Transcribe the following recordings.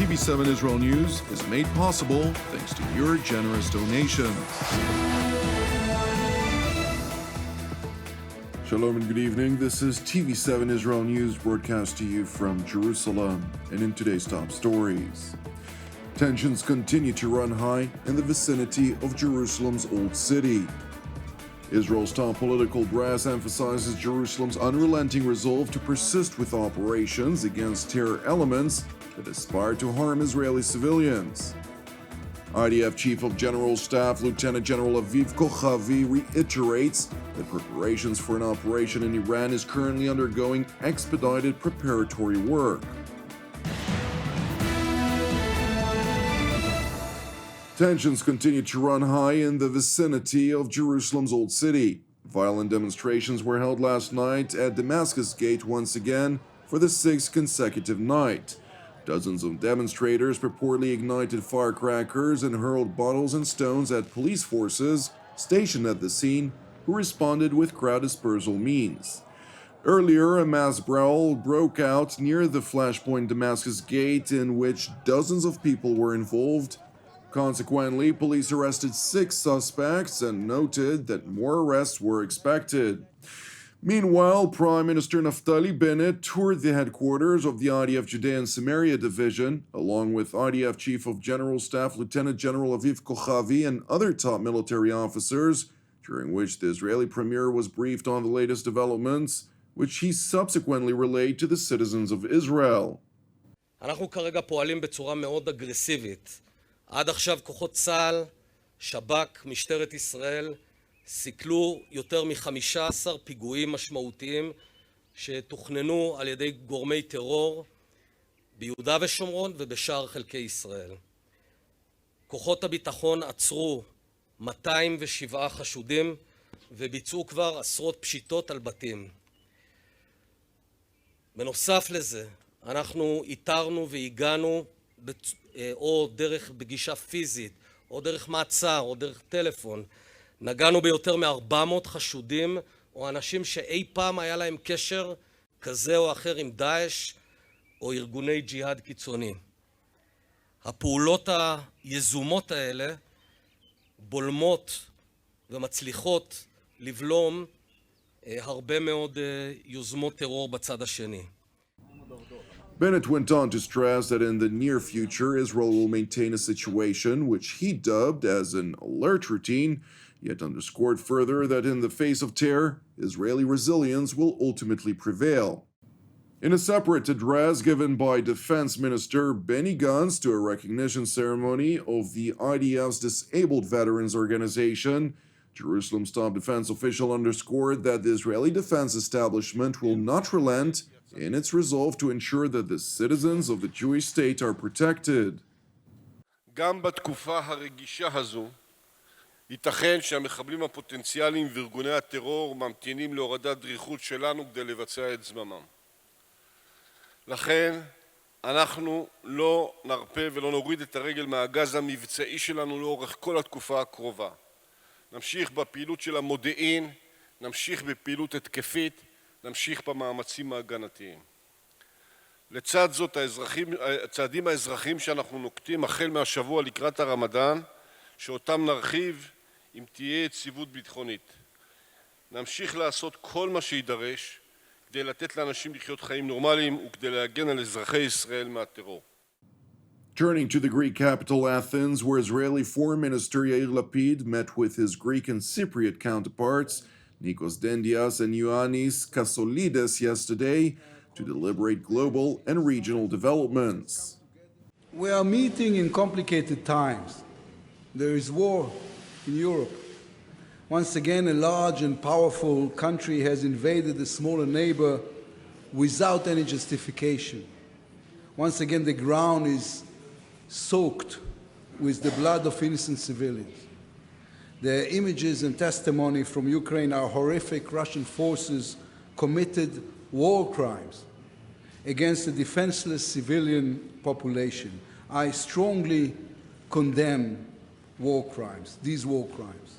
TV7 Israel News is made possible thanks to your generous donations. Shalom and good evening. This is TV7 Israel News broadcast to you from Jerusalem. And in today's top stories, tensions continue to run high in the vicinity of Jerusalem's Old City. Israel's top political brass emphasizes Jerusalem's unrelenting resolve to persist with operations against terror elements that aspire to harm Israeli civilians. IDF Chief of General Staff Lieutenant General Aviv Kochavi reiterates that preparations for an operation in Iran is currently undergoing expedited preparatory work. Tensions continue to run high in the vicinity of Jerusalem's Old City. Violent demonstrations were held last night at Damascus Gate once again for the sixth consecutive night. Dozens of demonstrators purportedly ignited firecrackers and hurled bottles and stones at police forces stationed at the scene, who responded with crowd dispersal means. Earlier, a mass brawl broke out near the Flashpoint Damascus Gate in which dozens of people were involved. Consequently, police arrested 6 suspects and noted that more arrests were expected. Meanwhile, Prime Minister Naftali Bennett toured the headquarters of the IDF Judea and Samaria Division, along with IDF Chief of General Staff Lieutenant General Aviv Kochavi and other top military officers, during which the Israeli premier was briefed on the latest developments, which he subsequently relayed to the citizens of Israel. אנחנו כרגע פועלים בצורה מאוד אגרסיבית. עד עכשיו כוחות צה"ל, שב"כ, משטרת ישראל, סיכלו יותר מ-15 פיגועים משמעותיים שתוכננו על ידי גורמי טרור ביהודה ושומרון ובשאר חלקי ישראל. כוחות הביטחון עצרו 207 חשודים וביצעו כבר עשרות פשיטות על בתים. בנוסף לזה, אנחנו איתרנו והגענו או דרך פגישה פיזית, או דרך מעצר, או דרך טלפון. נגענו ביותר מ-400 חשודים, או אנשים שאי פעם היה להם קשר כזה או אחר עם דאעש, או ארגוני ג'יהאד קיצוני. הפעולות היזומות האלה בולמות ומצליחות לבלום הרבה מאוד יוזמות טרור בצד השני. Bennett went on to stress that in the near future, Israel will maintain a situation which he dubbed as an alert routine, yet underscored further that in the face of terror, Israeli resilience will ultimately prevail. In a separate address given by Defense Minister Benny Gantz to a recognition ceremony of the IDF's Disabled Veterans Organization, Jerusalem's top defense official underscored that the Israeli defense establishment will not relent in its resolve to ensure that the citizens of the Jewish state are protected. גם בתקופה הרגישה הזו, ייתכן שהמחבלים הפוטנציאליים וארגוני הטרור ממתינים להורדת דריכות שלנו כדי לבצע את זממם. לכן, אנחנו לא נרפה ולא נוריד את הרגל מהגז המבצעי שלנו לאורך כל התקופה הקרובה. נמשיך בפעילות של המודיעין, נמשיך בפעילות התקפית, נמשיך במאמצים ההגנתיים. לצד זאת, הצעדים האזרחיים שאנחנו נוקטים החל מהשבוע לקראת הרמדאן, שאותם נרחיב אם תהיה יציבות ביטחונית. נמשיך לעשות כל מה שידרש כדי לתת לאנשים לחיות חיים נורמליים וכדי להגן על אזרחי ישראל מהטרור. Turning to the Greek capital Athens, where Israeli Foreign Minister Yair Lapid met with his Greek and Cypriot counterparts, Nikos Dendias and Ioannis Kasolides yesterday to deliberate global and regional developments. We are meeting in complicated times. There is war in Europe. Once again, a large and powerful country has invaded a smaller neighbor without any justification. Once again, the ground is soaked with the blood of innocent civilians. The images and testimony from Ukraine are horrific. Russian forces committed war crimes against the defenseless civilian population. I strongly condemn these war crimes.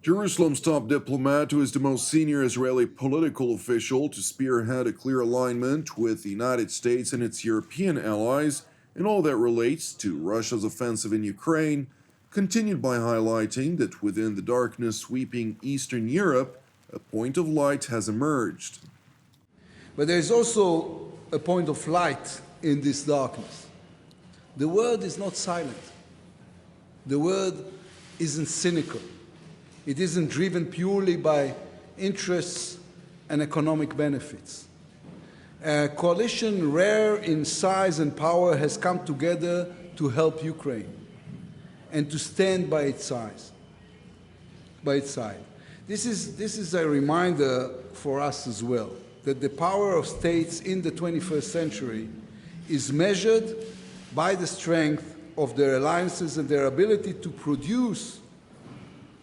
Jerusalem's top diplomat, who is the most senior Israeli political official to spearhead a clear alignment with the United States and its European allies, and all that relates to Russia's offensive in Ukraine, continued by highlighting that within the darkness sweeping Eastern Europe, a point of light has emerged. But there is also a point of light in this darkness. The world is not silent. The world isn't cynical. It isn't driven purely by interests and economic benefits. A coalition rare in size and power has come together to help Ukraine and to stand by its side. This is a reminder for us as well that the power of states in the 21st century is measured by the strength of their alliances and their ability to produce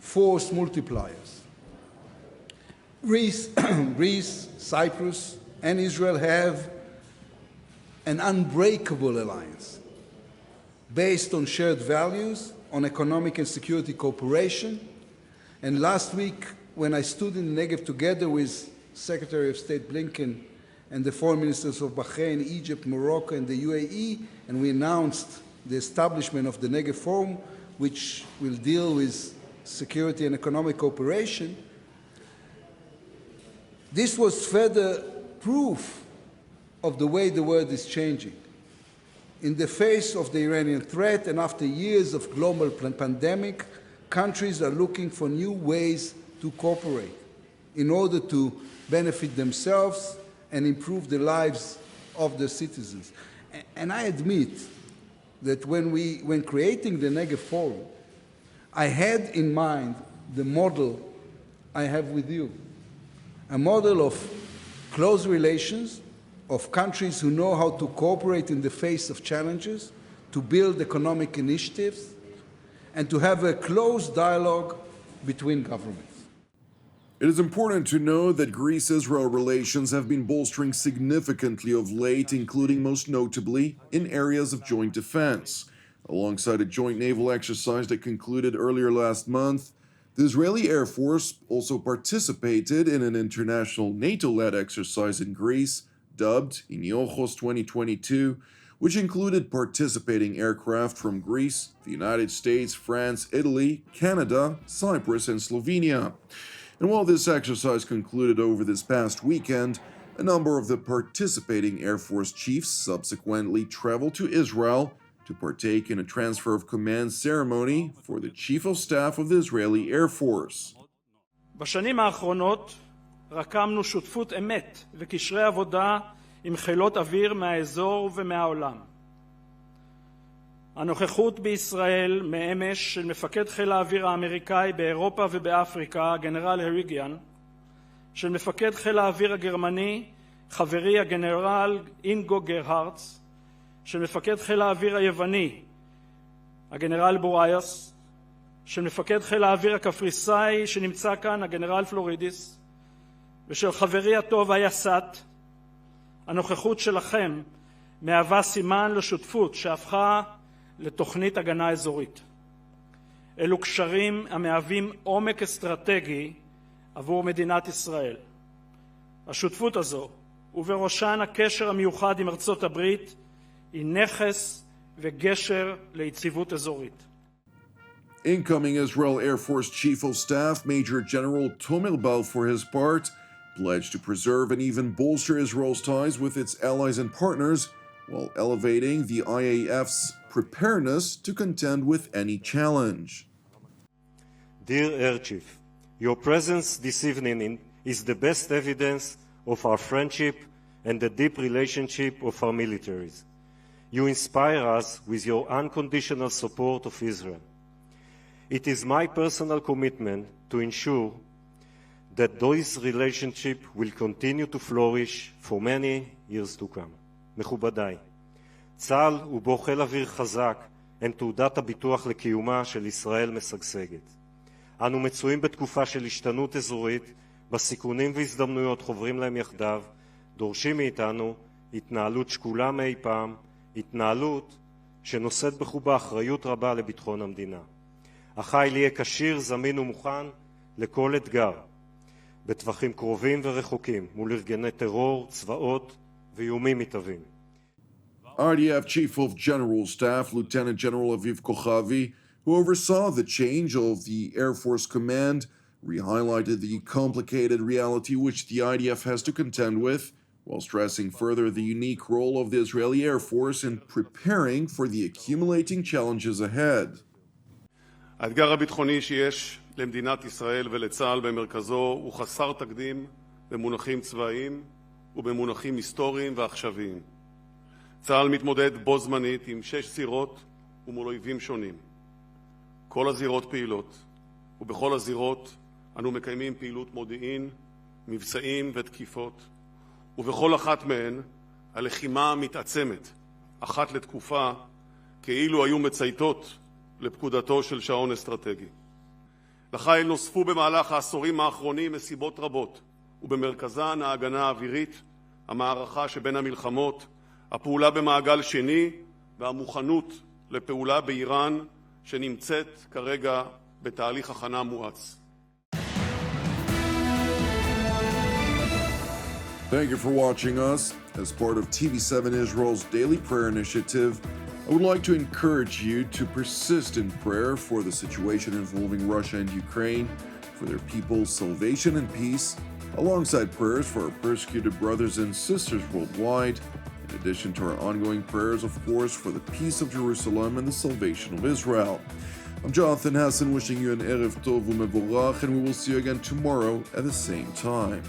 force multipliers. Greece, Cyprus, and Israel have an unbreakable alliance based on shared values, on economic and security cooperation. And last week, when I stood in the Negev together with Secretary of State Blinken and the foreign ministers of Bahrain, Egypt, Morocco, and the UAE, and we announced the establishment of the Negev Forum, which will deal with security and economic cooperation, this was further proof of the way the world is changing. In the face of the Iranian threat and after years of global pandemic, countries are looking for new ways to cooperate in order to benefit themselves and improve the lives of their citizens. And I admit that when creating the Negev Forum, I had in mind the model I have with you, a model of close relations, of countries who know how to cooperate in the face of challenges, to build economic initiatives, and to have a close dialogue between governments. It is important to know that Greece-Israel relations have been bolstering significantly of late, including most notably in areas of joint defense. Alongside a joint naval exercise that concluded earlier last month, the Israeli Air Force also participated in an international NATO-led exercise in Greece, dubbed Iniouchos 2022, which included participating aircraft from Greece, the United States, France, Italy, Canada, Cyprus, and Slovenia. And while this exercise concluded over this past weekend, a number of the participating Air Force chiefs subsequently traveled to Israel to partake in a transfer of command ceremony for the Chief of Staff of the Israeli Air Force. בשנים האחרונות רקמנו שותפות אמת וקשרי עבודה עם חילות אוויר מהאזור ומהעולם. הנוכחות בישראל מאמש של מפקד חיל האוויר האמריקאי באירופה ובאפריקה, הגנרל הריגיאן, של מפקד חיל האוויר הגרמני, חברי הגנרל אינגו גרהרץ, של מפקד חיל האוויר היווני, הגנרל בורייס, של מפקד חיל האוויר הקפריסאי שנמצא כאן, הגנרל פלורידיס, ושל חברי הטוב היס"ט. הנוכחות שלכם מהווה סימן לשותפות שהפכה לתוכנית הגנה אזורית. אלו קשרים המהווים עומק אסטרטגי עבור מדינת ישראל. השותפות הזו, ובראשן הקשר המיוחד עם ארצות הברית, היא נכס וגשר ליציבות אזורית. Incoming Israel Air Force Chief of Staff Major General Tomer Bal, for his part, pledged to preserve and even bolster Israel's ties with its allies and partners while elevating the IAF's preparedness to contend with any challenge. Dear Air Chief, your presence this evening is the best evidence of our friendship and the deep relationship of our militaries. You inspire us with your unconditional support of Israel. It is my personal commitment to ensure that this relationship will continue to flourish for many years to come. מכובדיי, צה"ל ובו חיל אוויר חזק הם תעודת הביטוח לקיומה של ישראל משגשגת. אנו מצויים בתקופה של השתנות אזורית, בסיכונים והזדמנויות חוברים להם יחדיו, דורשים מאיתנו התנהלות שקולה מאי פעם, התנהלות שנושאת בחובה אחריות רבה לביטחון המדינה. החיל יהיה כשיר, זמין ומוכן לכל אתגר, בטווחים קרובים ורחוקים, מול ארגוני טרור, צבאות ואיומים מתהווים. IDF Chief of General Staff Lieutenant General Aviv Kochavi, who oversaw the change of the Air Force Command, re-highlighted the complicated reality which the IDF has to contend with, while stressing further the unique role of the Israeli Air Force in preparing for the accumulating challenges ahead. האתגר הביטחוני שיש למדינת ישראל ולצה"ל במרכזו הוא חסר תקדים במונחים צבאיים ובמונחים היסטוריים ועכשוויים. צה"ל מתמודד בו זמנית עם 6 זירות ומול אויבים שונים. כל הזירות פעילות, ובכל הזירות אנו מקיימים פעילות מודיעין, מבצעים ותקיפות, ובכל אחת מהן הלחימה מתעצמת, אחת לתקופה, כאילו היו מצייתות לפקודתו של שעון אסטרטגי. לחיל נוספו במהלך העשורים האחרונים מסיבות רבות, ובמרכזן ההגנה האווירית, המערכה שבין המלחמות, הפעולה במעגל שני והמוכנות לפעולה באיראן שנמצאת כרגע בתהליך הכנה מואץ. Thank you for watching us. As part of TV7 Israel's daily prayer initiative, I would like to encourage you to persist in prayer for the situation involving Russia and Ukraine, for their people's salvation and peace, alongside prayers for our persecuted brothers and sisters worldwide, in addition to our ongoing prayers, of course, for the peace of Jerusalem and the salvation of Israel. I'm Jonathan Hassan, wishing you an Erev Tov u'Mevorach, and we will see you again tomorrow at the same time.